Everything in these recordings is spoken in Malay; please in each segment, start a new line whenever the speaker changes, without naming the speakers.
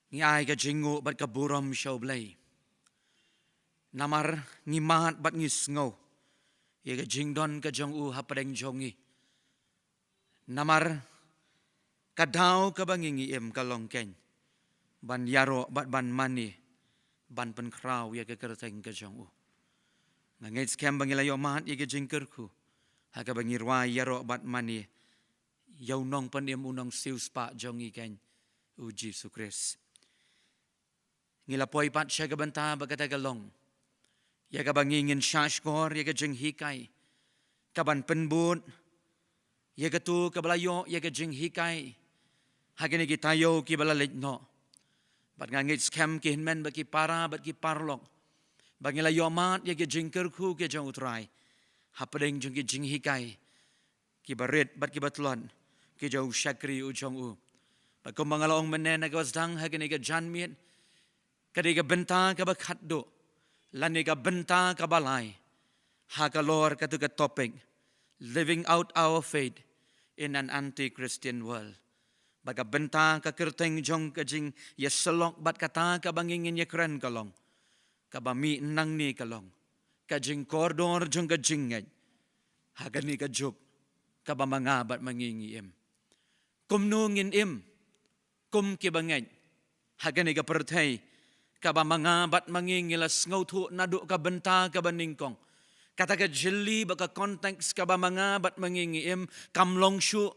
Ngai ka jingo bat ka buram shaw blay. Namar ngimahat bat ngisngo. Ye ka jingdon ka jong u hapadeng jongi. Namar kadaw ka bangingi em ka longkeng. Ban yaro bat ban mani. Ban pen kraw ye ka kerteng ka jong u. Ngait skem bangilayo mahat ye ka jingkerku. Haka bangirwa yaro bat mani. Yaw nong pan em unong sius pa jongi keng. U Jesu Christ. Ngilapoi pat siya kabanta bagata galong. Ya kabangingin syashkor, ya kajing hikay. Kaban penbut, ya katu kabalayo, ya kajing hikay. Hagini kitayo kibalalit no. Bat ngangit scam kihinmen baki para, bat ki parlok. Bangilayo mat, ya kajing kerku kajang utray. Hapadeng jung kajing hikay. Kibarit, bat kibatlon. Kijau syakri ujong u. Bat kumbangalaong menen nagawasdang hagini kajanmit. Kadiga benta kabakat do, laniga benta kabalay, hakalor katuga topic, living out our faith in an anti-Christian world. Baga benta kakirteng jong kajing yaselok bat kata kabangingin yakren kalong, kabami nang ni kalong, kajing kordor jong kajingay, hagani kajuk, kabamanga bat mangingi im. Kumnungin im, kum kibangay, hagani kapertay, kaba mga bat mangingilas ngautu naduk ka benta ka baningkong. Kata ka jeli baka konteks kaba mga bat mangingiem kamlong syu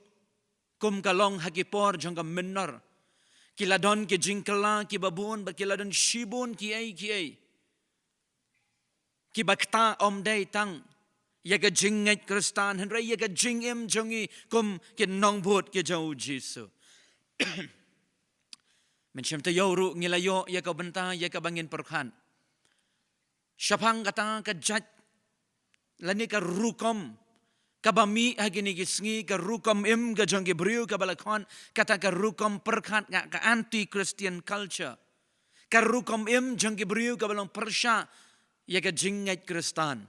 kum kalong hakipor jong ka menor. Kiladon ki jingkala ki babun ba kiladon shibun ki ay. Ki bakta om day tang yaga jingait kristan henry yaga jingim jongi kum kinong but ki jau Jesu. Mencem tayo ru ngilayo ya ka benta ya ka bangin perkhan. Syapang kata ka jat lani ka rukom kabami hagini gisngi ka rukom im ka jong gibriu ka balakon kata ka rukom perkhan ka anti Christian culture. Ka rukom im jong gibriu ka balong persya ya ka jingait kristan.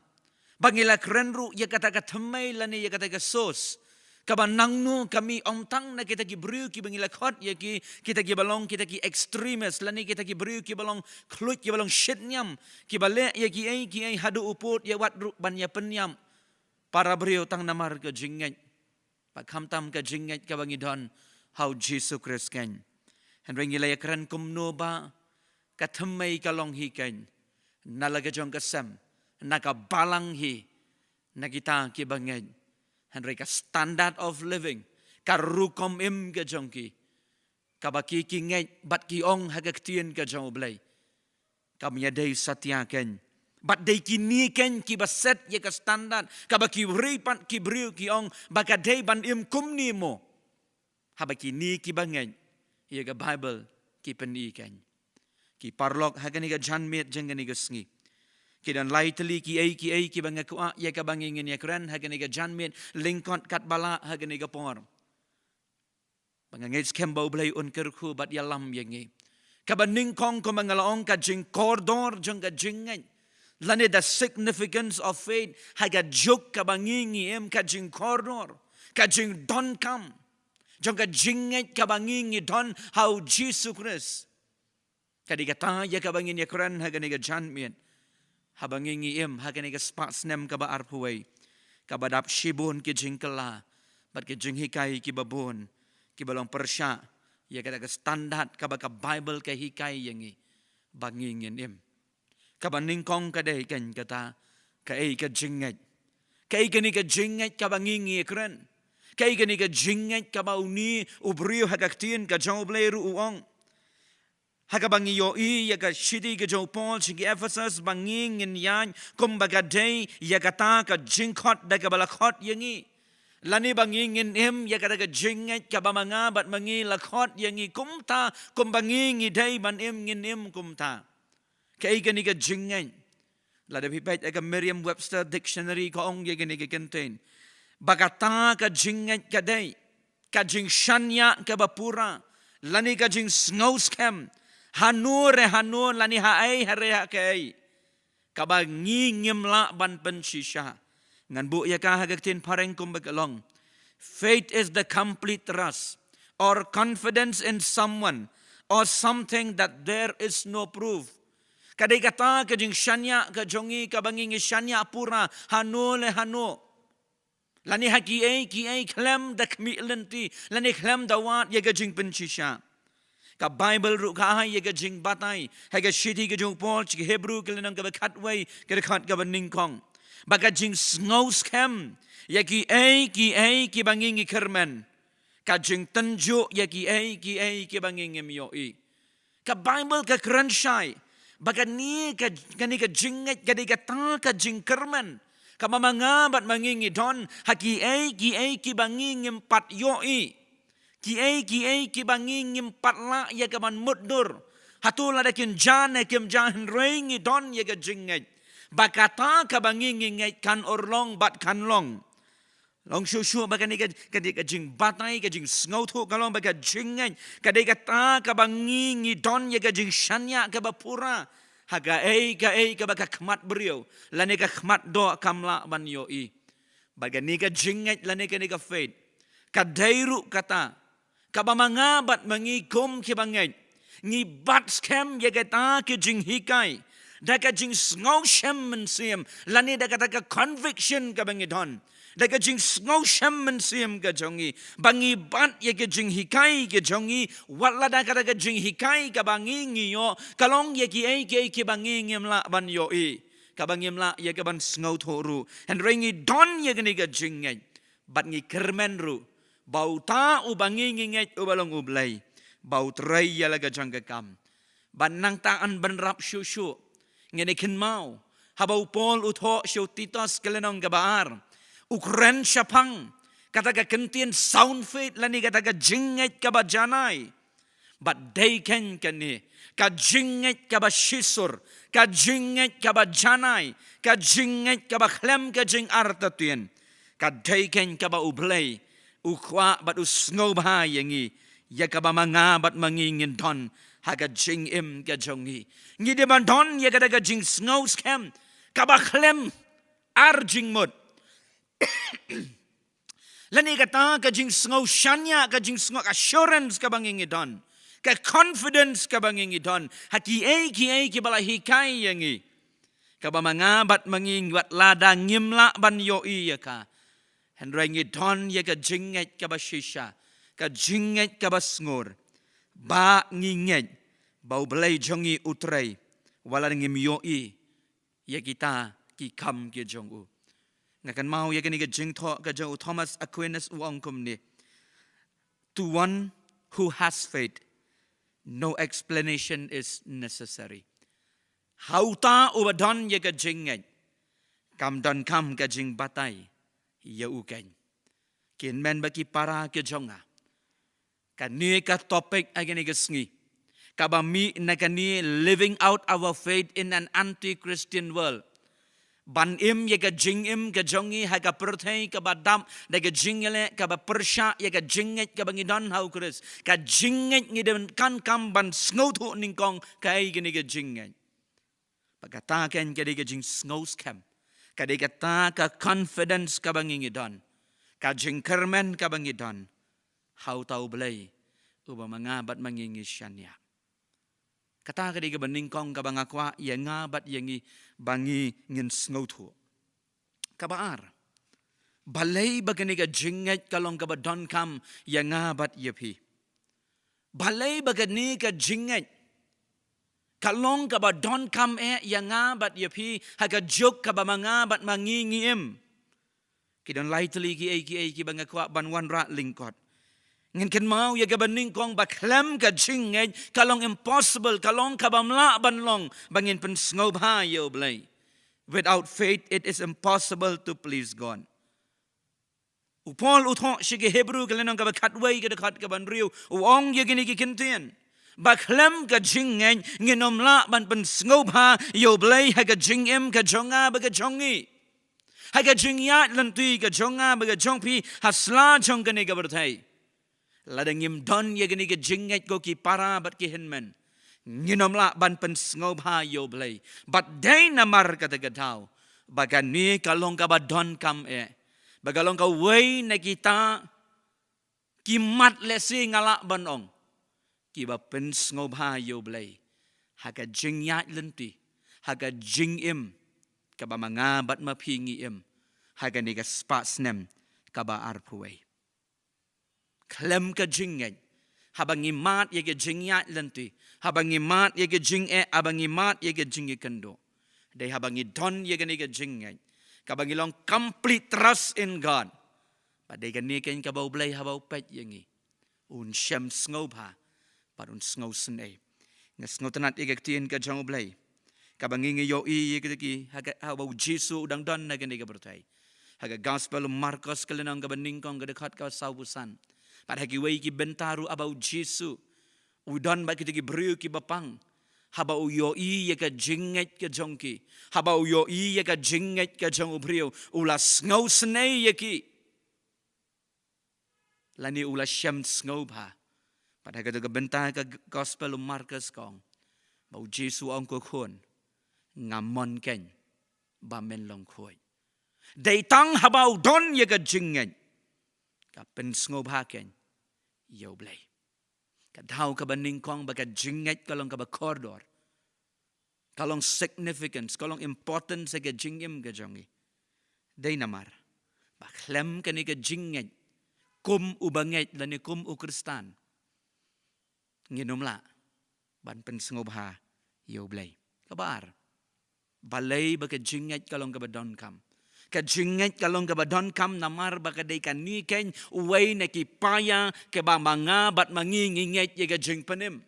Bangila krenru ya kata ka temay lani ya kata ka sos. Kabanang nu kami omtang na kita ki beriu ki bangilakot ya ki kita ki balong kita ki extremist lani kita ki beriu ki balong klut ki balong shitnyam ki bale ya ki ai hadu uput ya wat ban ya penyam para beriu tang namar ke jingat pak kamtam ke jingat ka bangidon how Jesus Christ ken henry ngilaya kran kumno ba kathmai kalong hi ken nalaga jong kasam naka balang hi nakita ki bangay Henry ka standard of living. Karukom im ka jongki. Kabaki kingay bat kiong hagaktien ka jong blay. Kamya day satyaken. Bat day kiniken ki baset ye ka standard. Kabaki ripat ki briu kiong baka day ban im kumni mo. Habaki ni ki bangay. Ye ka Bible ki peniken. Ki parlok hagani ka janmit jengani ka sngi. Kidan lightly ki ay ki bangakua ya ka bangingin ya kran hagani ka janmit lingkot kat bala hagani ka por. Bangangit kembo blay unkerku bat yalam yangi. Kabaning kong ko mangalaong ka jing kordor jong ka jingay. Lani the significance of faith haga juk ka bangingi em ka jing kordor ka jing don kam. Jong ka jingay ka bangingi don how Jesus Christ. Kadikata ya ka bangin ya kran hagani ka janmit. Habangingi im hagani ka spatsnem ka ba arpuway. Kabadap shibun ki jingkala. Bat ki jinghikay ki babun. Ki balong persya. Ya kata ka standard ka ba ka Bible ka hikay yangi. Bangingin im. Kabaningkong ka day kan kata. Kay ka jingay. Kay gani ka jingay ka bangingi ikren. Kay gani ka jingay ka ba uni. Ubriyo hagaktin ka jawblay ruuong. Hagabangiyo yaga shidi ga jo Paul sigi Ephesus banging in yan kumbaga day yagata ka jingkot daga balakot yangi lani banging in him yaga daga jinget ka bamanga bat mangi lakot yangi kumta kumbanging day ban im ngin im kumta kay gani ka jinget lada pipet aga Merriam-Webster dictionary ko ong yaga ni ka contain bagata ka jinget ka day ka jing shanya ka bapura lani ka jing snow scam hanur lani haay hare hakay kabangi ngimla ban pensisya ngan bu ya ka hagaktin pareng kumbagalong faith is the complete trust or confidence in someone or something that there is no proof. Kadai kata ke jing shanya ke jongi ke bangi shanya pura hano le hano. Lani haki ki klem da kmi lenti lani klem da wat ye ke jing penchisha. Ka Bible ru ka ye ke jing batai ha ke shiti ke jong Paul ke Hebrew ke lenang ke katway ke khat ke ningkong. Baka jing snow scam ye ki bangi kermen. Ka jing tanjo ye ki bangi mioi. Ka Bible ka kranshai baka ni ka jinget ka dikata ka jingkerman ka mamanga bat mangingi don haki ki bangingim pat yoi ki bangingim pat la ya ka man mudur hatula dakin jane kim jan rengi don ya ka jinget baka ta ka bangingi ngai kan orlong bat kan long long shu baka ni ka jing batai ka jing snautu kalong baka jingai ka ta ka bangingi don ya ka jing shanya ka bapura haga ka baka khmat brio lane ka khmat do kamla ban yoi baga ni ka jingai lane ka ni ka faith ka dairu kata ka bamanga bat mangi kom ki bangai ni bat scam ya ka ta ki jing hikai da ka jing snau shem mensim lane da ka conviction ka bangi don da ka jing snau shem mensim ka jongi bangi bat ya ka jing hikai ka jongi wala da ka jing hikai ka bangi ngiyo kalong ya ki bangi ngimla ban yo ka bangi mla ya ka ban snau thoru and ringi don ya ka ni ka jing ngai bat ngi kermen ru bau ta u bangi ngai u balong u blai bau trai ya la ka jang ka kam ban nang ta an ban rap shu ngene kin mau habau Paul utho shu Titus kelenong ka baar Ukren syapang kata ka kentien sound faith lani kata ka jinget ka ba janai but they can kani ka jinget ka ba shisur ka jinget ka ba janai ka jinget ka ba khlem ka jing artatien ka they can ka ba ublay ukwa bat usngo ba yangi ya ka ba manga bat mangingin don haga jing im ka jongi ngi de ban don ya ka jing snow scam ka ba khlem ar jing mut lani kata ka jing sngo shanya ka jing sngo assurance ka bangingi don ka confidence ka bangingi don haki ki bala hikai yangi ka bamanga bat manging wat lada ngimla ban yo iya ka henrengi don ya ka jinget ka bashisha ka jinget ka basngur ba nginget bau belai jongi utrai wala ngim yo i ya kita ki kam ki jongu ngakan mau ya kini ke jing tho ka jo Thomas Aquinas uangkum ni to one who has faith no explanation is necessary hauta ubadon ya ka jing kam don kam ka jing batai ya uken kin men baki para ke jonga kan ni ka topic agani ke sngi kabami nakani living out our faith in an anti-Christian world ban im ya ka jing im ka jongi ha ka perthai ka badam da ka jingele ka ba persha ya ka jinget ka bangidon hau kris ka jinget ngi den kan kam ban sngo thu ning kong ka ai gini ka jinget pagata ken ka de ka jing sngo scam ka de ka ta ka confidence ka bangidon ka jing kermen ka bangidon hau tau blai uba mangabat mangingi shanya kata ka di ka baning kong ka bangakwa ya nga bat yangi bangi ngin sngotu kabaar balay bagani ka jinget kalong ka ba don kam ya nga bat yapi balay bagani ka jinget kalong ka ba don kam ya nga bat yapi haga jok ka ba mga bat mangingiem kidon lightly ki bangakwa banwan ra lingkot ngin ken mau ya gabaning kong baklem ka jingay kalong impossible kalong kabamla banlong bangin pen snobha yo blay without faith it is impossible to please God upol utho shige Hebrew kalenong ka bakatway ka dakat ka banriu uong ya gini ki kintien baklem ka jingay nginomla ban pen snobha yo blay ha ka jingem ka jonga ba ka jongi ha ka jingya lantui ka jonga ba ka jongpi hasla jong ka ni ka berthai ladangim don ya gini ke jinget go ki para bat ki hinmen nginom la ban pen sngob ha yo blay bat day namar kata gadau bagan ni kalong ka ba don kam bagalong ka way na kita kimat lesi ngala banong kiba pen sngau bha yo blai haga jing yat lenti haga jing im kaba manga bat ma pingi im haga niga spa snem kaba arpuai klem ka jingeng habang imat ye jing yat lenti habang imat ye jing abang imat ye jing kendo dai habang idon ye niga jingeng kabang ilong complete trust in God padai kan ni ken kabau blai habau pet yengi un shem sngau bha parun sngau sne ngas ngau tanat ye tien ka jang blai kabang ingi yo i ye ki haga habau Jesu dang don na niga bertai haga gospel Markus kelenang ka bening kong dekat ka saubusan pad hagi wei ki bentaru abau Jesu udon ba ki bru ki bapang habau yo i ye ka jinget ka jongki habau yo i ye ka jinget ka jong ubrio ula sngau sne ye ki lani ula shem sngau bha pada ka bentar ka gospel Markus kong bau Jesu ong ko khon ngamon ken ba men long khoi dei tang habau don ye ka jinget ka pen sngau bha ken yo blai ka dau ka baning kong ba ka jinget kalong ka ba corridor kalong significance kalong importance ka jingim ka jongi dei namar ba klem ka ni ka jinget kum ubanget lani kum ukristan nginumla ban pen sngau bha yo blai kabar balai ba ka jinget kalong ka ba don kam ka jinget kalong ka ba don kam namar ba ka dei kan ni ken uwei na ki paya ke ba manga bat mangi nginget ye ka jing panim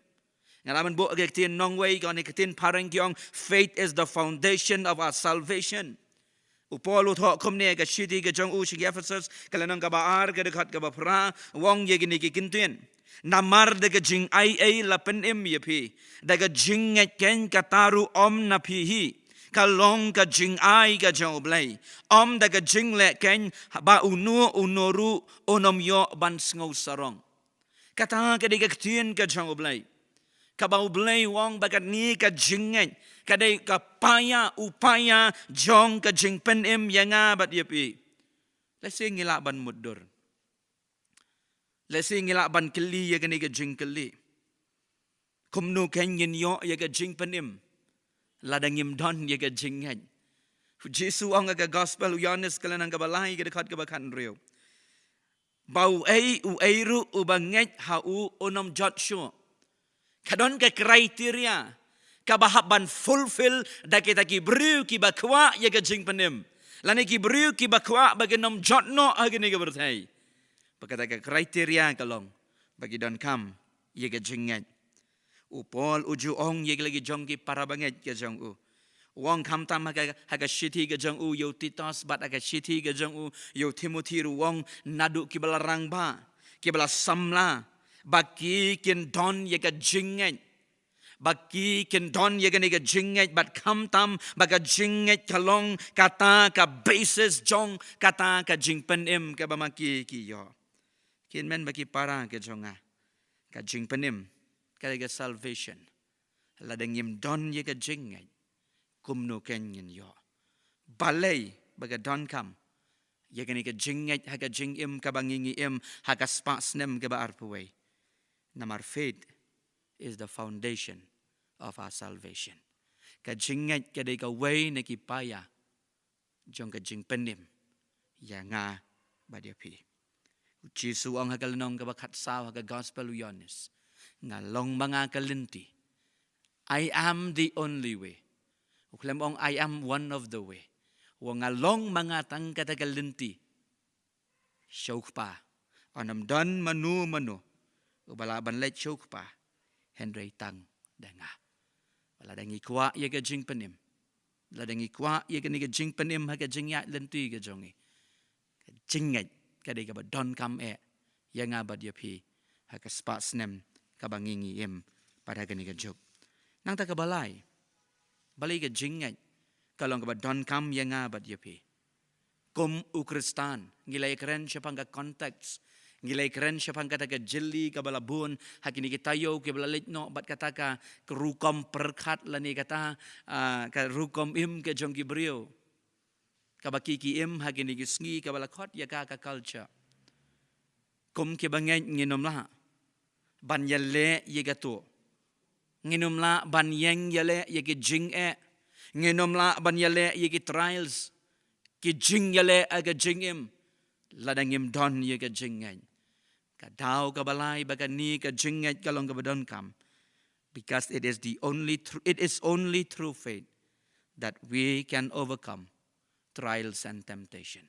ngalaman bo ag tin nong wei ka ni tin parang kyong faith is the foundation of our salvation upolo tho khomne ka shiti ka jong u shi Ephesus kalanang ka ba ar ka dekat ka ba pra wong ye ni ki kintin namar de ka jing ai la pen im ye pi de ka jing nget ken ka taru om na pi hi kalong ka jing ai ka jong blai om de ka jing le ken ba unu unoru onom yo ban sngau sarong kata ka de ka tin ka jong blai ka ba blai wong ba ka ni ka jing nget kadai ka paya upaya jong ka jing pen im yanga bat ye pi lesi ngila ban mudur lesi ngila ban keli ye ka ni ka jing keli kumnu ken yin yo ye ka jing pen im ladangim don ye ka jing ngat Jesu ang ka gospel Yohanes kalanang ka balai ka dekat ka bakan rio bau u ru ubanget ha u onom jot shu kadon ka kriteria kabahaban fulfill da kita ki bru ki bakwa ye ka jing panim lani ki bru ki bakwa bagi nom jotno agni ka berthai pakata ka kriteria kalong bagi don kam ye ka jingat upol uju ong ye lagi jong ki para banget ka jong u wong kam tam haga shiti ka jong u yo titos bat aga shiti ka jong u yo Timothy ru wong nadu ki balarang ba ki bala samla baki kin don ye ka jingat baki ken don ye gani ka jinget bat kam tam baga jinget kalong kata ka basis jong kata ka jingpen im ka bamaki ki yo kin men baki para ka jonga ka jingpen im ka salvation ladang yim don ye ka jinget kumno ken yin yo balai baga don kam ye gani ka jinget ha ka jing im ka bangingi im ha ka spa snem ka ba arpuway namar faith is the foundation of our salvation. Ka jinget ka dei ka way na ki paya jong ka jing penim ya nga badia pi. Jesu ang hagalanong ka bakat saw ka gospel Yohanes nga long mga kalinti I am the only way. Uklam ong I am one of the way. Wa nga long mga tang katagalinti syok pa anam dan manu ubalaban let syok pa Henry tang danga ladangi kwa ye ka jing panim ladangi kwa ye ka ni ka jing panim ha ka jing ya lenti ka jongi ka jinget ka de ka ba don kam ya nga ba dia pi ha ka spa snem ka bangingi im pada ka ni ka jok nang ta ka balai ka jinget kalong ka ba don kam ya nga ba dia pi kum ukristan ngilai keren siya pang ka context ngilai keren siya pang kata ka jeli ka balabun hakini kitayo ke balalitno bat kata ka rukom perkat lani kata ka rukom im ke jong gibriyo ka bakiki im hakini gisngi ka balakot ya ka culture kum ke bangen nginom lah ban yale ye gato nginom la ban yeng yale ye ki jing nginom la ban yale ye ki trials ki jing yale aga jingim ladangim don ye ka jingay ka daw ka balay baka ni ka jingay ka long ka badon kam because it is only through faith that we can overcome trials and temptation.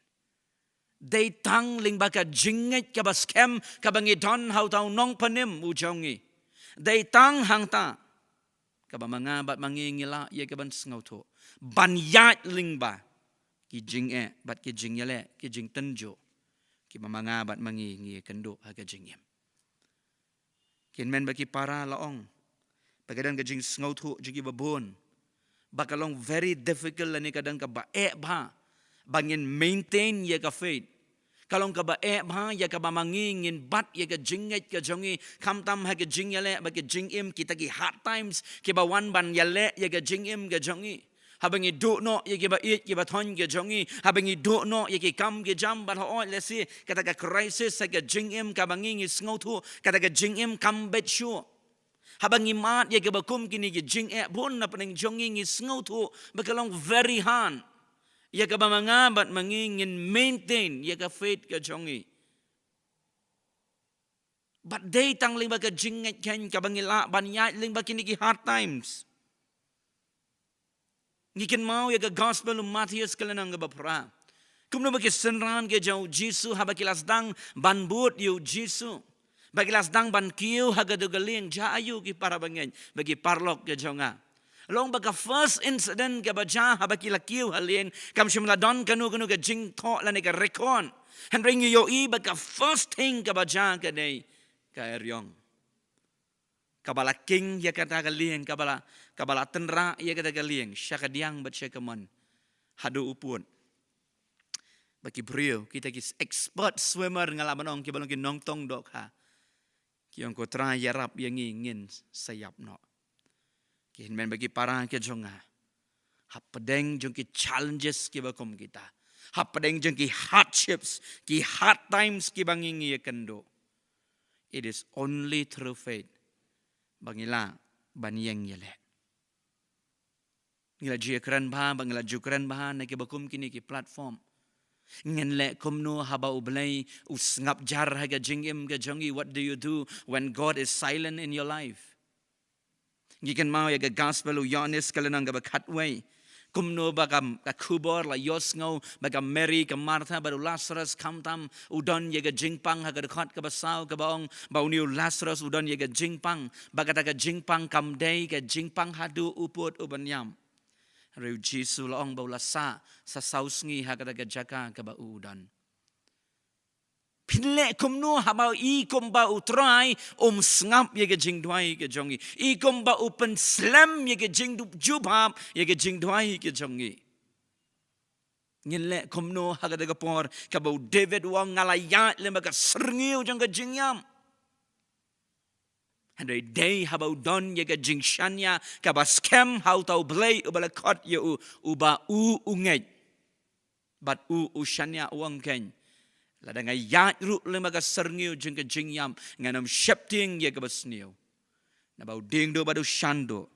Day tang ling baka jingay ka baskem ka bangi don how taw nong panim ujongi. Day tang hang ta ka ba mga bat mangingila ye ka ban sngaw to. Banyat ling ba ki jing bat ki jing yale ki jing tenjo ki mamanga bat mangi kendo haga jingyam kin men baki para laong pagadan ka jing sngaw to jigi babon bakalong very difficult lani kadang ka ba ba bangin maintain ye ka faith kalong ka ba ba ya ka ba mangingin bat ye ka jinget ka jongi kamtam haga jing yale baki jingim kita ki hard times ki ba wan ban yale ye ka jingim ka jongi habang idu no ye kiba it kiba thon ke jongi habang idu no ye ki kam ke jam ban ho lesi kata ka crisis sa ka jingim ka banging is ngothu kata ka jingim kam bet sure habang imat ye kiba kum kini ki jing bon na paning jongi is ngothu bakalong very hard ye ka bamanga bat mangingin maintain ye ka faith ka jongi but day tang ling ba ka jinget ken ka bangila ban ya ling ba kini ki hard times. Ngikin mau ya ke gospel Matius kalanang ke bapra. Kumno bagi senran ke jauh Jisu habakilas dang ban but yu Jisu. Bagilas dang ban kiu hagadu galing ja ayu ki para bangen bagi parlok ke jonga. Long baga first incident ke baja habakila kiu halien kam shimla don kanu ke jing to la ne ke rekon. Henring yo I baga first thing ke baja ke dei ke eryong. Kabala king ya kata kalian kabala tenra ya kata kalian syakadiang bat syakaman hadu upun bagi brio kita kis expert swimmer ngalaman ong kibalong kinong tong dok ha kiong ko tra yarap yang ingin sayap no kin men bagi para ke jonga hapadeng jong ki challenges ki bakom kita hapadeng jong ki hardships ki hard times ki bangingi ya kendo it is only through faith bangila banyeng yele ngila jia kran ba bangila jukran ba na ke bakum kini ki platform ngen le kumno haba ublay usngap jar haga jingim ga jongi what do you do when God is silent in your life ngiken mau ya ga gospel u yonis kalanang ga bakatway kumno ba ka kubor la yosngau ba ka Mary ka Martha baru Lazarus kamtam udon ye ga jingpang ha ga dekat ka basau ka baong bauniu Lazarus udon ye ga jingpang ba ka jingpang kam day ka jingpang hadu uput ubanyam reu Jisu laong baula sa sausngi ha ga jaka ka ba udon pinle kumno habau I kumba utrai sngap ye ge jing dwai ge jongi I kumba open slam ye ge jing jubab ye ge jing dwai ge jongi ngile kumno haga de por kabau David wang ngalayat le maga serngiu jong ge jingyam handai day habau don ye ge jing shanya kabas kem how tau blay ubala kot ye uba unget but shanya wang ken ladang ayat ru lemaga serngiu jeng ke jingyam nganam shepting ye ke basniu na bau ding do badu shando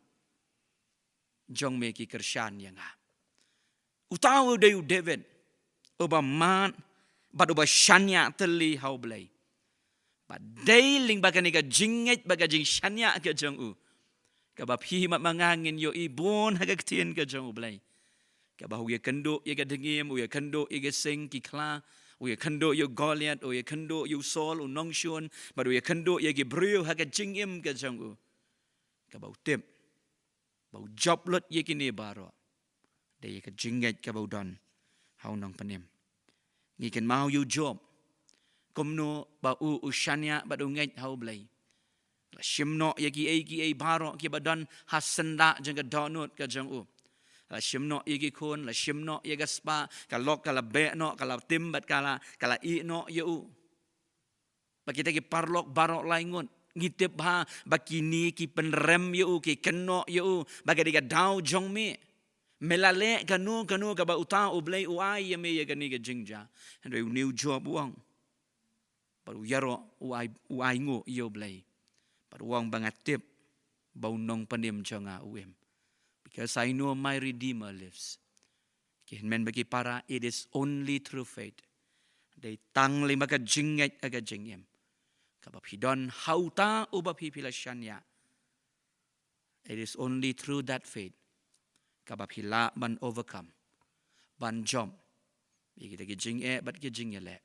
jong me ki kershan yang ha utawu de David oba man badu ba shanya teli how blay but dailing bagani ka jinget baga jing shanya ke jong u ka ba phi mat mangangin yo ibon hagak tien ke jong blay ka ba hu ye kendo ye ka dingim ye kendo ye ke sing ki kla uye kendo yo Goliath uye kendo yo Saul unong shun baru uye kendo ye Gibril haga jingim ke jangu ka bau tip bau joblot ye kini baro de ye ka jinget ka bau don hau nong panim ni ken mau yo job komno ba ushanya ba nget hau blai la shimno ye ki ai baro ki badan hasenda jeng ka donut ka jangu la shimno igi kun la shimno ye gaspa kalok kala be no kala timbat kala I no yu bakita ki parlok barok laingun ngitip ha bakini ki penrem yu ki keno yu bagadi ka dau jong me melale kanu ka ba uta ublay uai ye me ye gani ka jingja and new job uang baru yaro uai ngo yo blay But wang bangatip bau nong panim jonga uem. Because I know my Redeemer lives. Kihinmen bagi para, it is only through faith. Day tang lima ka jinget aga jingem. Kabab hidon hauta ubab hipilasyanya. It is only through that faith. Kabab hila ban overcome. Ban jom. Kita ki jing bat ki jing le.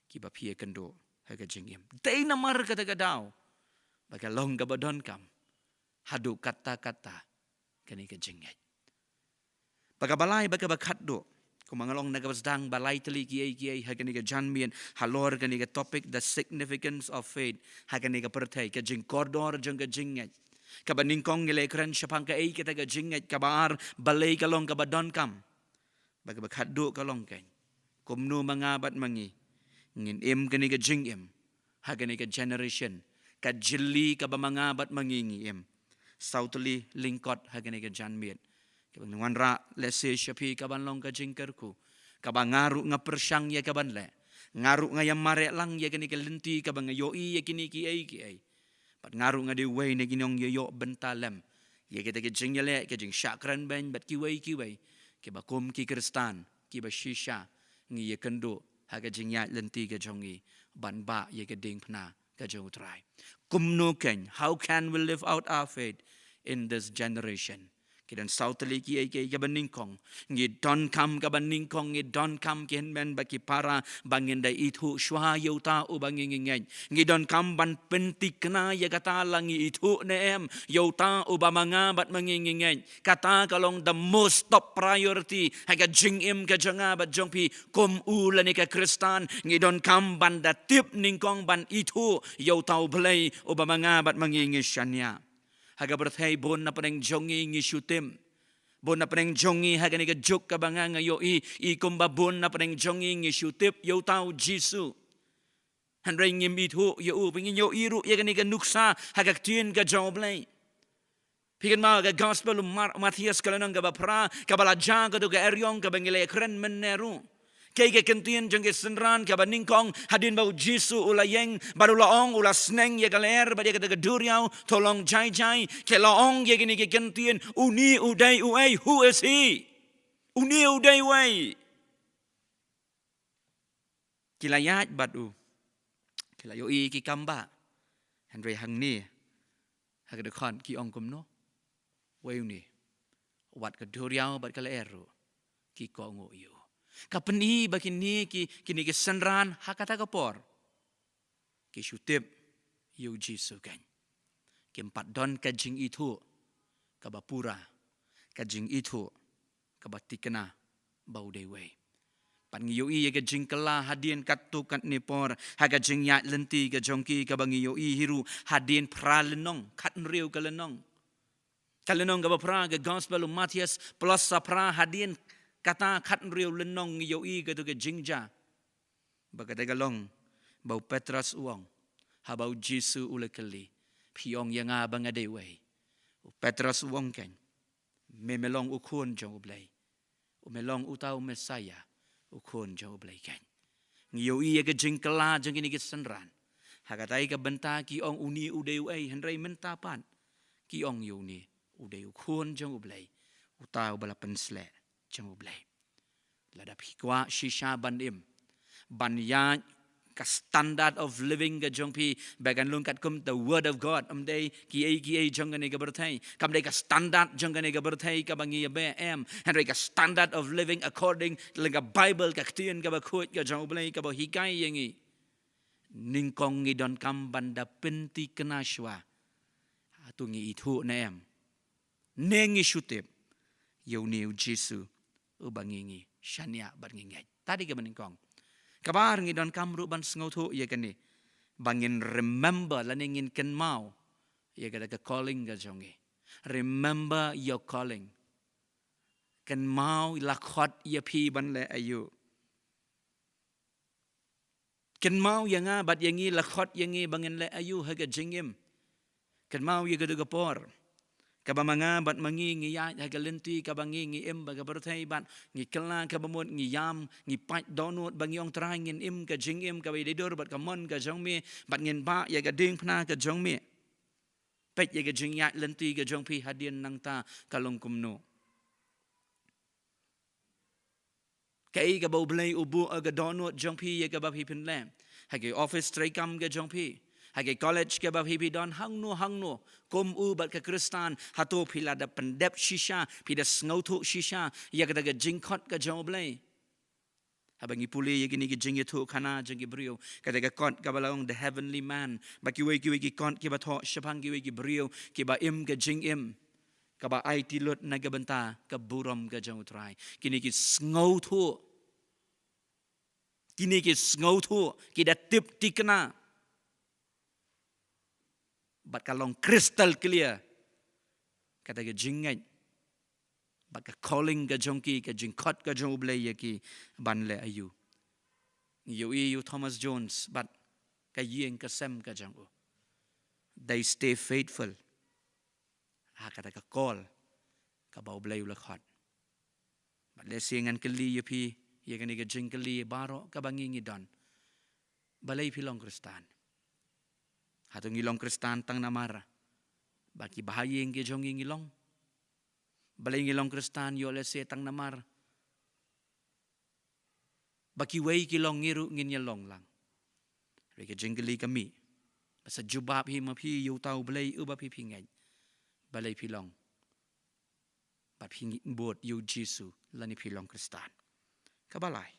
Kibab hiya kendo haga jingem. Day namar kata kadau. Baka long kabadon kam. Hadu kata-kata kani ka jinget. Baka balai baka bakat do. Kung mangalong nagabasdang balay tali kiyay hagani ka janmian halor kani ka topic the significance of faith hagani ka pertay ka jing kordor jang ka jinget kabaningkong ngilay kran syapang ka ay kita ka jinget kabar balay kalong kabadon kam baga bakhaddo kalong kay kumno mangabat mangi ngin im kani ka jingim hagani ka generation ka jili ka bamangabat mangingi im sautli lingkot hagani ka janmian kabang nwanra lese syapi kaban long ka jingkerku kabang ngaru nga persyang ya kaban le ngaru nga yamare lang ya kini kelenti kabang yoi ya kini ki ai pat ngaru nga de way na ginong yo bentalem ya kita ke jingle ke jing syakran ben bat ki way ke bakum ki kristan ki ba shisha ngi ye kendo haga jingya lenti ke jongi ban ba ye ke ding pna ka jong try kumno ken how can we live out our faith in this generation. Kidan sautali ki ay kabaningkong ngi don kam kabaningkong ngi don kam ken men baki para bangin dai itu shwa yauta u bangin ngeng ngi don kam ban pentik na ya kata langi itu nem yauta u bamanga bat mangin ngeng kata kalong the most top priority haga jing im ka janga bat jongpi kom u lani ka kristan ngi don kam ban da tip ningkong ban itu yauta u blai u bamanga bat mangin ngishanya. Haga berthai bon na paneng jongi ngi syutim. Bon na paneng jongi haga ni ka juk ka banga ngayo i kumba bon na paneng jongi ngi syutip yo tau Jisu. Handray ngim itu yo pingin yo iru ya ka ni ka nuksa haga ktien ka joblay. Pikan ma ka gospel Matias kalanang ka bapra ka balaja ka do ka eryong ka bangilay kren meneru. Kay kentien jeng ke senran ka baningkong hadin bau Jisu ulayeng baru laong ula sneng ya galer ba dia kata duriau tolong jai ke laong ya gini ke kentien uni udai uai who is he uni udai uai kilayat batu kilayo ki kamba Henry hang ni haga dekhan ki ong kumno wai uni wat ka duriau bat kaleru ki ko ngo yo kapeni bakini kini kesenran hakata kapor ki syutip yu Jisu kan kempat don kajing itu kabapura kajing itu kabatikena bau dewe pan ngiyoi ye kajing kala hadien katu kat nipor hagajing ya lenti ka jongki kabangi yoi hiru hadien pralenong kat nriu kalenong kabapra ke gospel Matias plus sapra hadien kata kat real lenong yoi ke tu ke jingja bagada galong bau Petrus uang habau Jisu ulekeli piong yang abang adewe Petrus uang kan memelong ukun jong ublay umelong utau Mesaya ukun jong ublay kan yoi ke jingkela jeng ini ke senran hagatai ke benta ki ong uni udewe henry mentapan ki ong yuni udew ukun jong ublay utau bala pensle jang ublay ladap hikwa shisha bandim banya ka standard of living ga jongpi bagan lungkat kum the word of God amday ki ai jongane ga berthai kamday ka standard jongane ga berthai ka bangi be em henry ka standard of living according lenga Bible ka ktien ga bakhut ga jong ublay ka ba hikai yangi ningkong ngi don kam banda penti kenashwa atungi itu na em nengi syutip yoniu Jisu ubangingi syania barngingay tadi ke beningkong kabar ngi don kamru ban sngotho ye kani bangin remember laningin ken mau ye kada ka calling ga jongi remember your calling ken mau lakhot ye pi ban le ayu ken mau yanga bat yangi lakhot yangi bangin le ayu haga jingim ken mau ye kada gapor kabamanga bat mangi ngi ya hagalenti kabangi ngi im baga berthai bat ngi kelna kabamut ngi yam ngi pat donut bangi ong trangin im ka jingim ka bidor bat kamon ka jongme bat ngin ba ya ga ding phna ka jongme pet ye ke jing ya lenti ke jong pi hadian nang ta kalong kumno kai ke bau blai ubu aga donut jong pi ye ke ba pi pin lam ha ke office trai kam ke jong pi ha ke college ke ba pi don hang no kom u bat ke kristan hato pila da pendep shisha pi da snau thu shisha ye ke da ke jing khot ke jong blai Habangi puli yagi ni jing yetu kana jing brio kata kont kabalong the heavenly man baki wegi kont ki batho shapang ki wegi brio ki ba im ke jing im ka ba ai ti lot na benta ka buram ka jang utrai kini ki ngau thu ki da tip tikna bat kalong crystal clear kata ke jingai But ka calling ka jongki ka jingkot ka jong ublay yaki banle ayu. You Thomas Jones but ka yeng ka sem ka jong. They stay faithful. Ha kata ka call ka ba ublay ulakot. But le singan kali yapi yagani ka jing kali baro ka bangingi don. Balay pilong kristan. Hatong ilong kristan tang namara. Baki bahayeng ka jong ilong. Balay ngilong kristan yo le setang namar. Baki way kilong ngiru nginyalong lang. Rika jinggali kami. Basa jubab hi mapi yu tau balay uba pi pingay. Balay pilong. Bat pingi buat yu Jisu lani pilong kristan. Kabalay.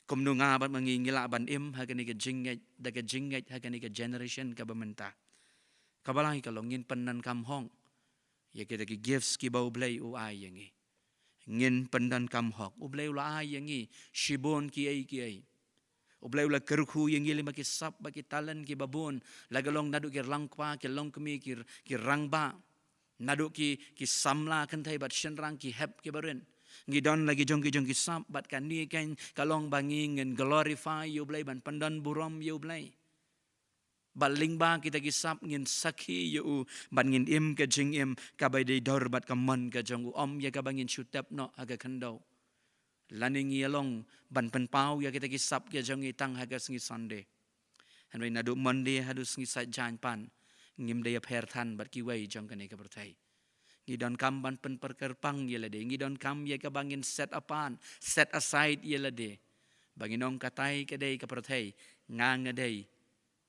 Kumno nga bat mangingila ban im hagani ka jingay daga jingay hagani ka generation kabamenta. Kabalay kalongin panan kamhong. Ya kita ki gifts ki bau blay u ay yangi. Ngin pandan kam hok. U blay ula ay yangi. Shibon ki ay. U blay ula kerku yangi lima ki sap ba ki talan ki babon. Lagalong nadu ki langpa ki long kami ki rangba. Nadu ki samla kantay bat shenrang ki hep ki barin. Ngidon lagi jong ki sap bat kani kan kalong bangi ngin glorify u blay ban pandan burom u blay. Baling ba kita kisap ngin sakhi yu ban ngin im ka jing im ka bay day dor bat ka man ka jong om ya ka bangin shutap no aga kando laning yalong ban penpau ya kita kisap ka jong itang haga singi Sunday hanway nadu Monday hadu singi sa jan pan ngim day per than bat ki way jong ka ne ka bertai ngidon kam ban pen perkerpang yelade ngidon kam ya ka bangin set aside yelade banginong katay ka day ka bertai ngang day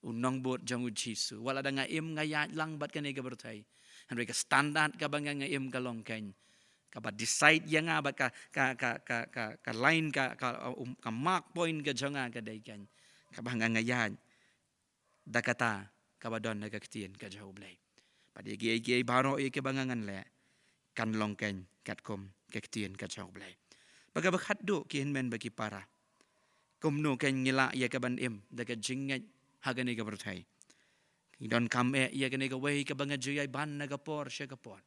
unong bot jong Jisu wala da nga im ngayat lang bat kani ka bertai han ka standard ka bang nga im ka long ken ka ba decide ya nga ba ka line ka mark point ka jonga ka dai ken ka bang nga yan da kata ka ba don nagaktin ka joblay padi gi baro e ka bangangan le kan long ken katkom kaktin ka joblay baga bakhatdo kin men bagi para kumno ken ngila ya ka ban im da ka jingat hagani ka bertai. Idon kam ya gani ka way ka banga juyay ban nagapor siya kapor.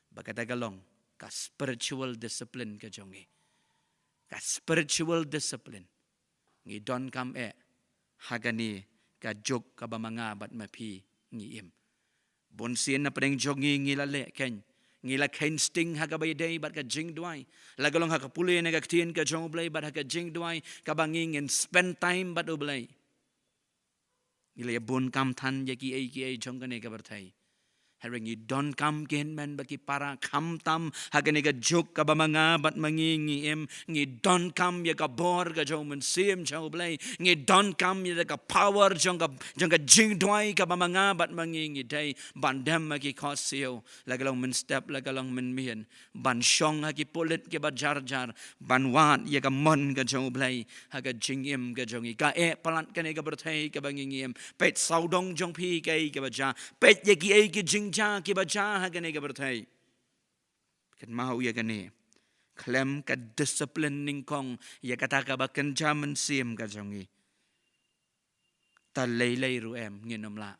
Bagadagalong ka spiritual discipline ka jongi. Ka spiritual discipline. Ngidon kam hagani ka jog ka ba mga bat mapi ngiem. Bonsin na padeng jongi ngilale ken. Ngila ken sting hagabay day bat ka jing duay. Lagalong hakapuli na kaktiin ka jong ublay bat haka jing duay ka bangingin spend time bat ublay. Ilay bon kam than ya ki ay jong kane ka bertai. Herring you don't come ken man baki para kam tam hagane ka jok ka ba mga bat mangingi em ngi don't come ya ka bor ka jong man sim chau blay ngi don't come ya ka power jong ka jing dwai ka ba mga bat mangingi day bandam ki khosio lagalong men step lagalong men mian ban shong ha ki polit ke ba jar ban wat ya ka mon ka jong blay ha ka jing em ka jong ka palant kane ka bertai ka bangingi em pet saudong jong pi kai ka ba ja pet ya ki jing ja ki baca hagane ka bertai kan mau ya gane klem ka discipline ningkong ya kata ka ba kenja mensim ka jongi ta lei ruem nginom la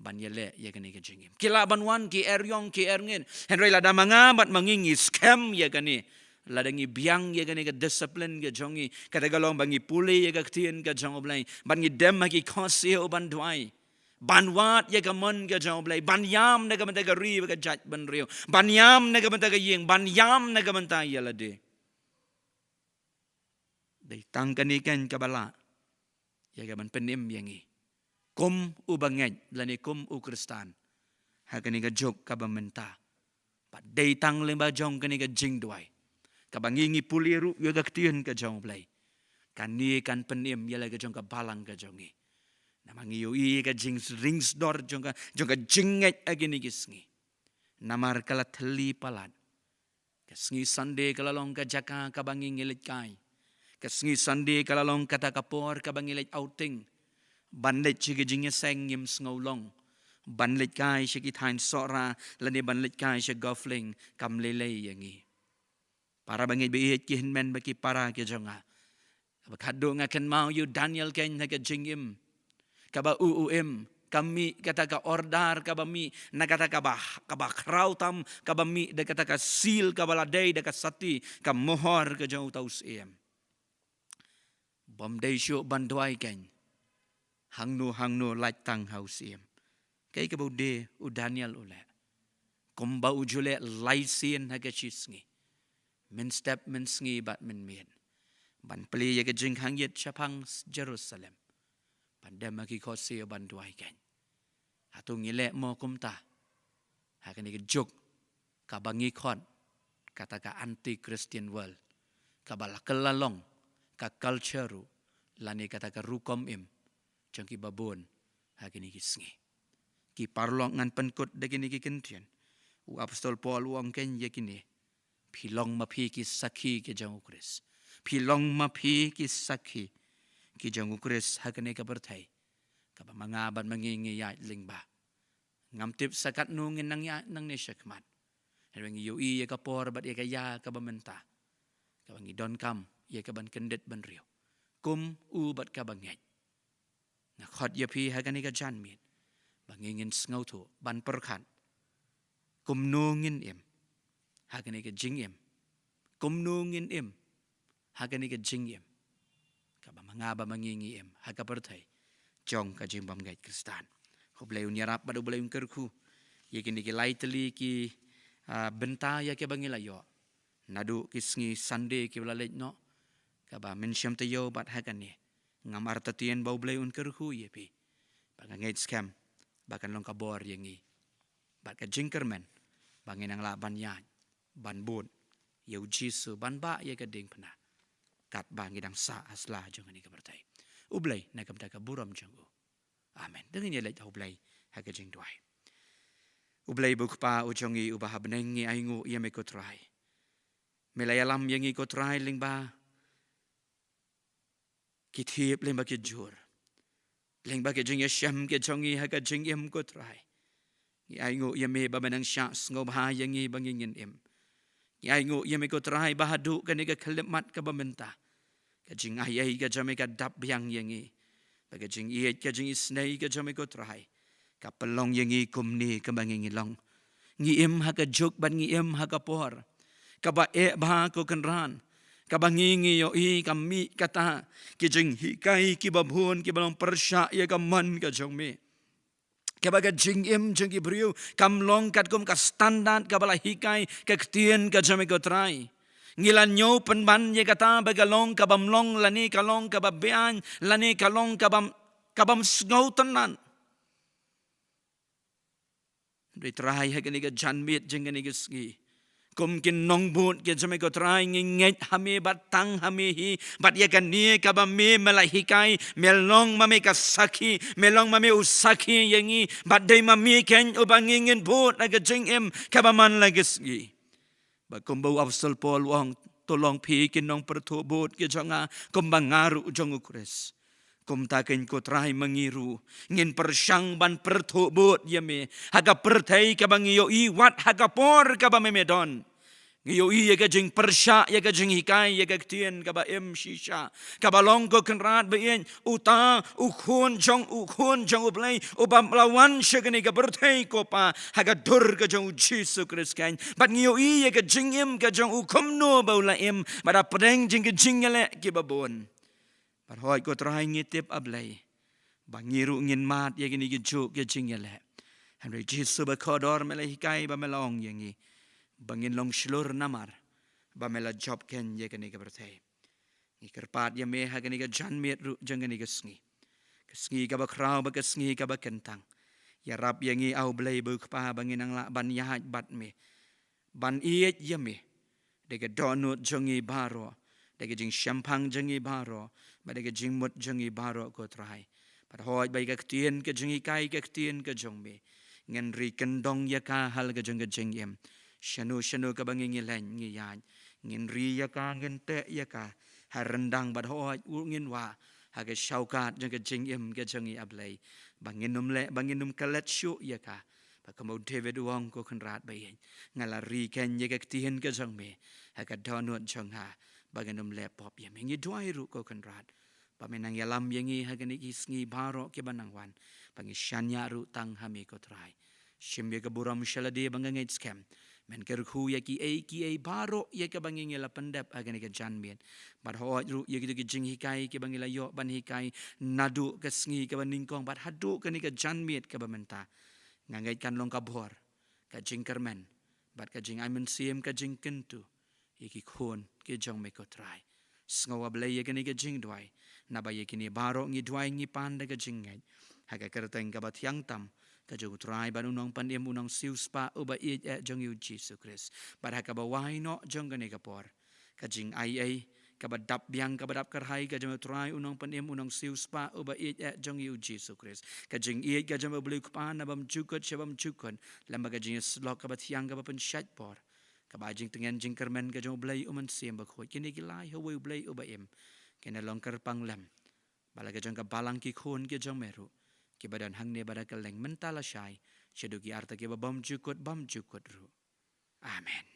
ban yele ya gane ka jingim kila banwan ki eryong ki erngin henry la da manga bat mangingi scam ya gane ladangi biang ya gane ka discipline ka jongi kata galong bangi puli ya ka tien ka jong oblay bangi dem ki khosio ban duai banwat ya gamon ga jawblay banyam na gamanta ga ri ga jat ban rio banyam na gamanta ga yeng banyam na gamanta yalade dai tangkani kan kabala ya gaman penim yangi kum ubangay lani kum u Kristan hakani ka jok kabamenta pa datang lemba jong kani ka jing duai kabangingi puliru yo gaktian ka jong play kani kan penim yala ka jong ka balang ka jongi namangi yo i ka jing rings dor jong ka jinget agini kisngi namar kala thali palat kasngi Sunday kalalong ka jaka kabangi ngilit kai kasngi Sunday kalalong kata kapor kabangi ngilit outing banlit chigi jingya seng yim sngaulong banlit kai shiki thain sora lani banlit kai shi gofling kam lele yangi para bangi biit ki hinmen baki para ki jonga bakado nga ken mau yu Daniel ken naga jingim kaba uum kami kata ka ordar kabami nakata kaba krautam kabami de kata ka seal kabaladei de ka sati ka mohor ka jong taus em bom dei shu bandwai ken hangnu lait tang haus em kay ka bude u Daniel ule kumba ujule laisien haga chisngi min step min sngi bat min mien ban pli ya ka jing hangyet chapang Jerusalem pandem ki khosi ban duai ken atung ile mo kumta hakani ka jok ka bangi khon kata ka anti Christian world ka balakelalong ka culture lani kata ka rukom im jangki babon hakini ki sngi ki parlong ngan penkut dagini ki kentian u apostol Paul uang ken yakini pilong mapi ki sakhi ke jang ukris pilong mapi ki sakhi ki jang ukris hakani ka berthai ka mangaban mangingi ya lingba ngamtip sakat nungin nang ya nang ne syakmat hengi yo i ka por bat ya ka ya ka bamenta ka bangi don kam ya ka ban kendet ban rio kum u bat ka bangai na khot ya pi hakani ka jan mit bangingin sngaw thu ban perkhan kum nungin em hakani ka jing em kum nungin em hakani ka jing em ka mangaba mangingi em haka perthai jong ka jing bam gai Kristan khoblei unyarap badu blei kerku yekini ki laitli ki benta ya ke bangila yo nadu kisngi Sunday ki blalej no ka ba mensyam te yo bat hakani ngamar tatien bau blei kerku yepi bangangai scam bahkan long kabor yangi bat ka jingkermen bangin ang laban yan ban bon yau jisu ban ba ya ka ding pena kat bangi dang sa asla jong ni ka bertai ublei na kam ta ka buram jong amen dengan ye lej ublei ha ka jing duai ublei buk pa ujongi ubah benengi aingu ye me ko trai melayalam yangi ko trai ling ba kitip ling ba ki jur leng ba ke jing ya syam ke jongi ha ka jing em ko trai ni ai ngo ye me ba menang sya ngo ba yangi bangingin em ni ai ngo ye me ko trai ba hadu ka ni ka khlemat ka ba menta ka jing ai ka jame ka dap yang yangi ba ka jing ye ka jing snai ka jame ko trai ka pelong yangi kum ni ka bangingin long ngi em ha ka jok ban ngi em ha ka por ka ba e ba ko kanran kabangingi yo i kami kata ki jing hikai ki babun ki balong persya ya kaman ka jongme kabaga jing im jing ki briu kam long kat kum ka standard ka bala hikai ka ktien ka jame ko trai ngilan nyo penban ye kata bagalong ka bamlong lani kalong ka babian lani kalong ka bam sngau tenan dei trai ha ka janmit jing ni ski kum kin nong but ke jame ko trai nginget hame batang hame hi bat ya kan ni ka ba me malahikai melong mame ka sakhi melong mame usakhi yangi bat dei mame ken ubangingin but aga jing em ka ba man lagisgi ba kum bau apostol Paul wang tolong pi kin nong pertho but ke jonga kum bangaru jong ukres kum takin ko trai mangiru ngin persyang ban pertho bot yame haga perthai ka bangiyo i wat haga por ka ba memedon ngiyo i ya jing persya ya jing hikai ya tien ka ba em shisha ka ba long ko kenrat ba yen uta ukhun jong ublai ubam lawan shagani ka perthai ko pa haga dur ka jong Jesus Christ kan bat ngiyo i ya jing em ka jong ukum no ba ula em bara pedeng jing ka jing le ki babon parhoi ko trai ngitip ablay bangiru ngin mat ya gini gijuk ya jingyale Henry Jesus ba kodor melahikai ba melong yangi bangin long shlur namar ba mela job ken ya gini ka berthai ngi kerpat ya me ha gini ka janmit ru jang gini ka sngi Kesngi ka ba kraw ba kesngi ka ba kentang. Ya rab yang ngi au blay bu kpa bangin ang la ban yahat bat me. Ban iet yame. Dega donut jongi baro. Dega jing champang jongi baro. Ba dega jing mut jongi baro ko trai. Pada hoi bai ka ktien ka jongi kai ka ktien ka jong me. Ngan ri kendong ya ka hal ka jong ka jing yem. Shanu ka bangin ngi len ngi yan. Ngin ri ya ka ngin te ya ka. Harendang bad hoi ngin wa. Haga syaukat jong ka jing yem ka jongi ablay. Banginum le banginum kalet syu ya ka. Pakamau David wong ko kenrat bayin. Ngalari ken ye ktien ka jong me. Haga donut jong ha. Banginum le pop yem. Ngi duai ru ko kenrat. Paminang yalam yengi hagani isngi baro ke banangwan. Pangi shanya ru tang hami ko trai. Shimye ka buram shalade bangangay scam. Men kerku ya ki e baro ya ka bangingi la pendep hagani ka janmien. Bad hoat ru ya ki jing hikai ke bangila yo ban hikai nadu ka sngi ka baningkong bad hadu ka ni ka janmiet ka bamenta. Ngangay kan long ka bor ka jing kermen. Bad ka jing aimen siem ka jing kentu. Iki khon ke jong me ko trai. Sengawa belai ya kini ke jing duai. Nabaya kini baro ngi duai ngi panda ke jing ngay. Haga kerteng kabat yang tam. Kajung trai ban unong pandem unong siu spa uba iet jong yu Jesus Christ. Pada kabawai no jong kani kapor. Kajing ai kabat dap biang kabat dap kerhai kajung trai unong pandem unong siu spa uba iet jong yu Jesus Christ. Kajing iet kajung beli kupan abam cukut syabam cukun. Lamba kajing slok kabat yang kabat pensyat por. Kabajing tengen jing kermen ka jong blay uman siem bakhoi kini gilai hawi blay ubaim kini longker panglam bala ka jong ka balang ki khon ki jong meru ki badan hangne bada keleng mentala syai syeduki arta ki bam jukut ru. Amen.